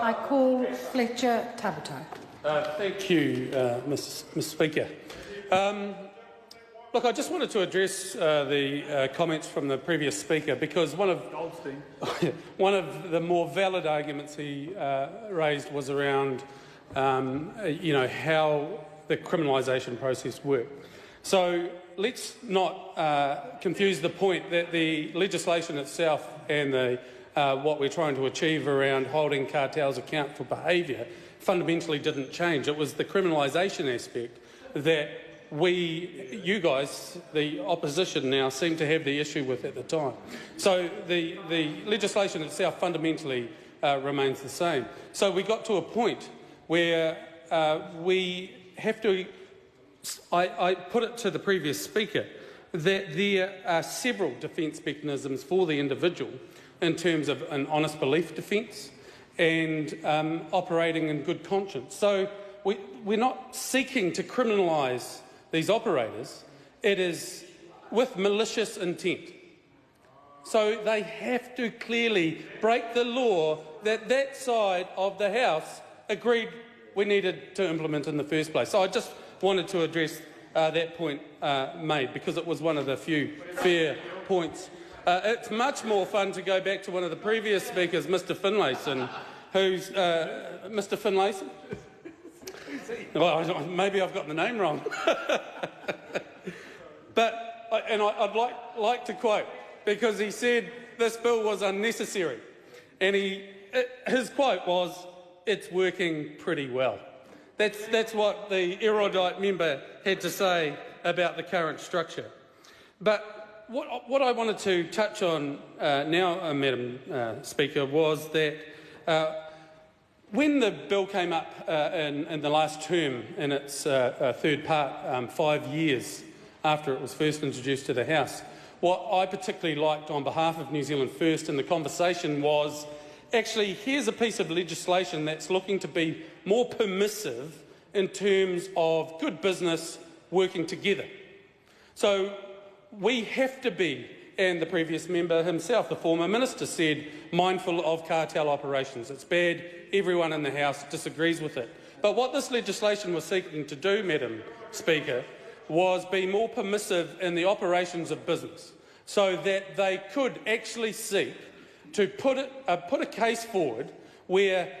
I call Fletcher Tabuto. Thank you, Mr. Speaker. Look, I just wanted to address the comments from the previous speaker, because one of the more valid arguments he raised was around, how the criminalisation process worked. So let's not confuse the point that the legislation itself and what we're trying to achieve around holding cartels account for behaviour fundamentally didn't change. It was the criminalisation aspect that you guys, the opposition now, seem to have the issue with at the time. So the legislation itself fundamentally remains the same. So we got to a point where we have to, I put it to the previous speaker, that there are several defence mechanisms for the individual in terms of an honest belief defence and operating in good conscience. So we're not seeking to criminalise these operators. It is with malicious intent. So they have to clearly break the law that side of the House agreed we needed to implement in the first place. So I just wanted to address that point made, because it was one of the few fair points. It's much more fun to go back to one of the previous speakers, Mr Finlayson, who's Mr Finlayson? Well, maybe I've got the name wrong. I'd like to quote, because he said this bill was unnecessary, and his quote was, "It's working pretty well." That's what the erudite member had to say about the current structure. But what I wanted to touch on now, Madam Speaker, was that when the bill came up in the last term, in its third part, 5 years after it was first introduced to the House, what I particularly liked on behalf of New Zealand First in the conversation was, actually, here's a piece of legislation that's looking to be more permissive in terms of good business working together. So we have to be, and the previous member himself, the former minister, said, mindful of cartel operations. It's bad. Everyone in the House disagrees with it. But what this legislation was seeking to do, Madam Speaker, was be more permissive in the operations of business, so that they could actually seek to put a case forward where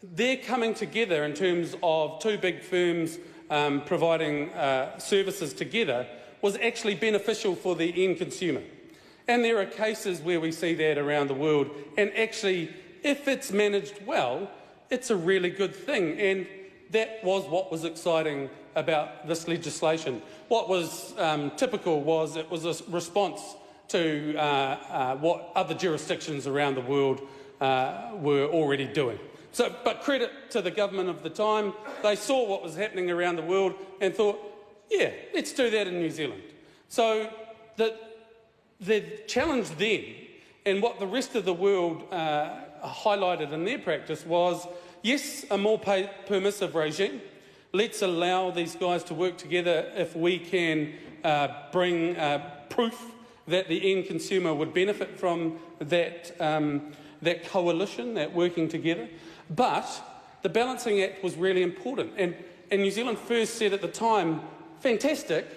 they're coming together in terms of two big firms providing services together was actually beneficial for the end consumer. And there are cases where we see that around the world, and actually, if it's managed well, it's a really good thing. And that was what was exciting about this legislation. What was typical was it was a response to what other jurisdictions around the world were already doing. So, but credit to the government of the time, they saw what was happening around the world and thought, yeah, let's do that in New Zealand. So the challenge then, and what the rest of the world highlighted in their practice was, yes, a more permissive regime. Let's allow these guys to work together if we can bring proof that the end consumer would benefit from that, that coalition, that working together. But the balancing act was really important. And New Zealand First said at the time, fantastic,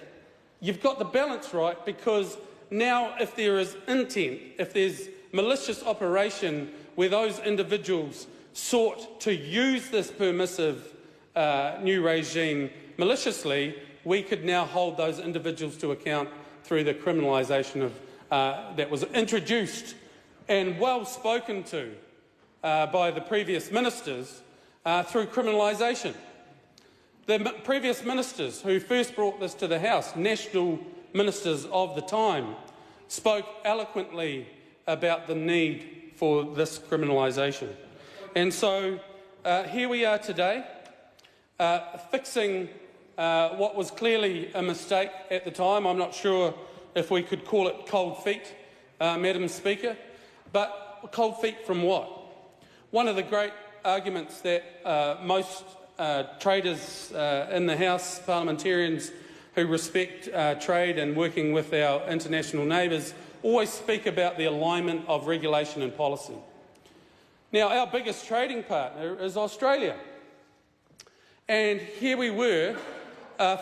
you've got the balance right, because now if there is intent, if there's malicious operation where those individuals sought to use this permissive new regime maliciously, we could now hold those individuals to account through the criminalisation of that was introduced and well spoken to by the previous ministers through criminalisation. The previous ministers who first brought this to the House, national ministers of the time, spoke eloquently about the need for this criminalisation. And so here we are today, fixing what was clearly a mistake at the time. I'm not sure if we could call it cold feet, Madam Speaker, but cold feet from what? One of the great arguments that most traders in the House, parliamentarians who respect trade and working with our international neighbours, always speak about the alignment of regulation and policy. Now, our biggest trading partner is Australia. And here we were,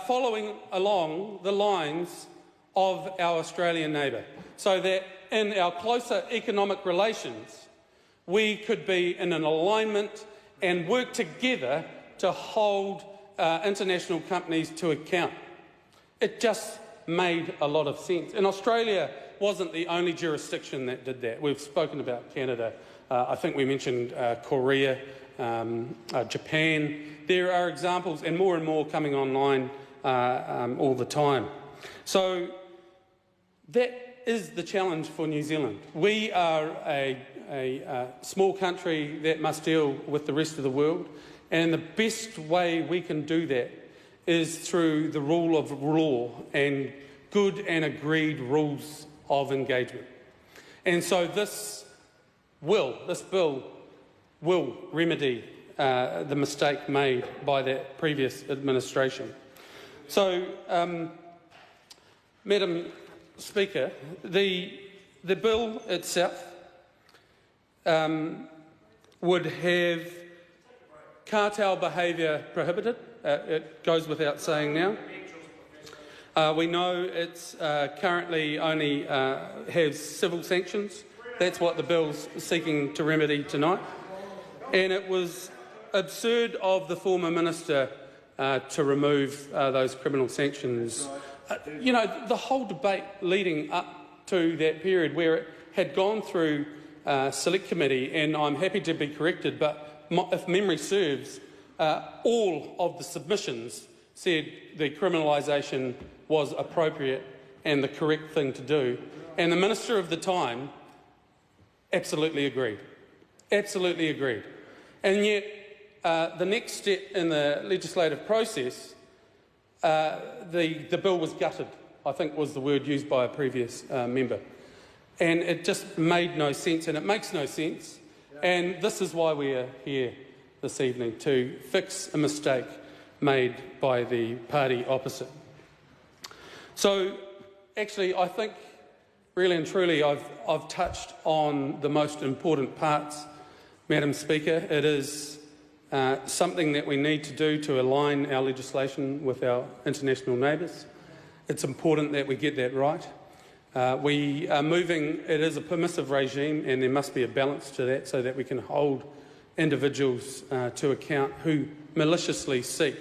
following along the lines of our Australian neighbour, so that in our closer economic relations, we could be in an alignment and work together to hold international companies to account. It just made a lot of sense. And Australia wasn't the only jurisdiction that did that. We've spoken about Canada. I think we mentioned Korea, Japan. There are examples, and more coming online all the time. So that is the challenge for New Zealand. We are a small country that must deal with the rest of the world, and the best way we can do that is through the rule of law and good and agreed rules of engagement. And so this bill will remedy the mistake made by that previous administration. So, Madam Speaker, the bill itself would have cartel behaviour prohibited. It goes without saying now. We know it's currently only has civil sanctions. That's what the bill's seeking to remedy tonight. And it was absurd of the former minister to remove those criminal sanctions. You know, the whole debate leading up to that period where it had gone through select committee, and I'm happy to be corrected, but if memory serves, all of the submissions said the criminalisation was appropriate and the correct thing to do. And the minister of the time absolutely agreed. Absolutely agreed. And yet, the next step in the legislative process, the bill was gutted, I think was the word used by a previous member. And it just made no sense, and it makes no sense. And this is why we are here this evening, to fix a mistake made by the party opposite. So, actually, I think, really and truly, I've touched on the most important parts, Madam Speaker. It is something that we need to do to align our legislation with our international neighbours. It's important that we get that right. We are moving, it is a permissive regime, and there must be a balance to that so that we can hold individuals to account who maliciously seek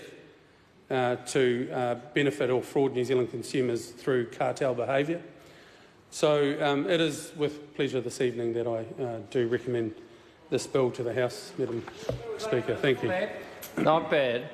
to benefit or fraud New Zealand consumers through cartel behaviour. So it is with pleasure this evening that I do recommend this bill to the House, Madam Speaker. Thank you. Not bad.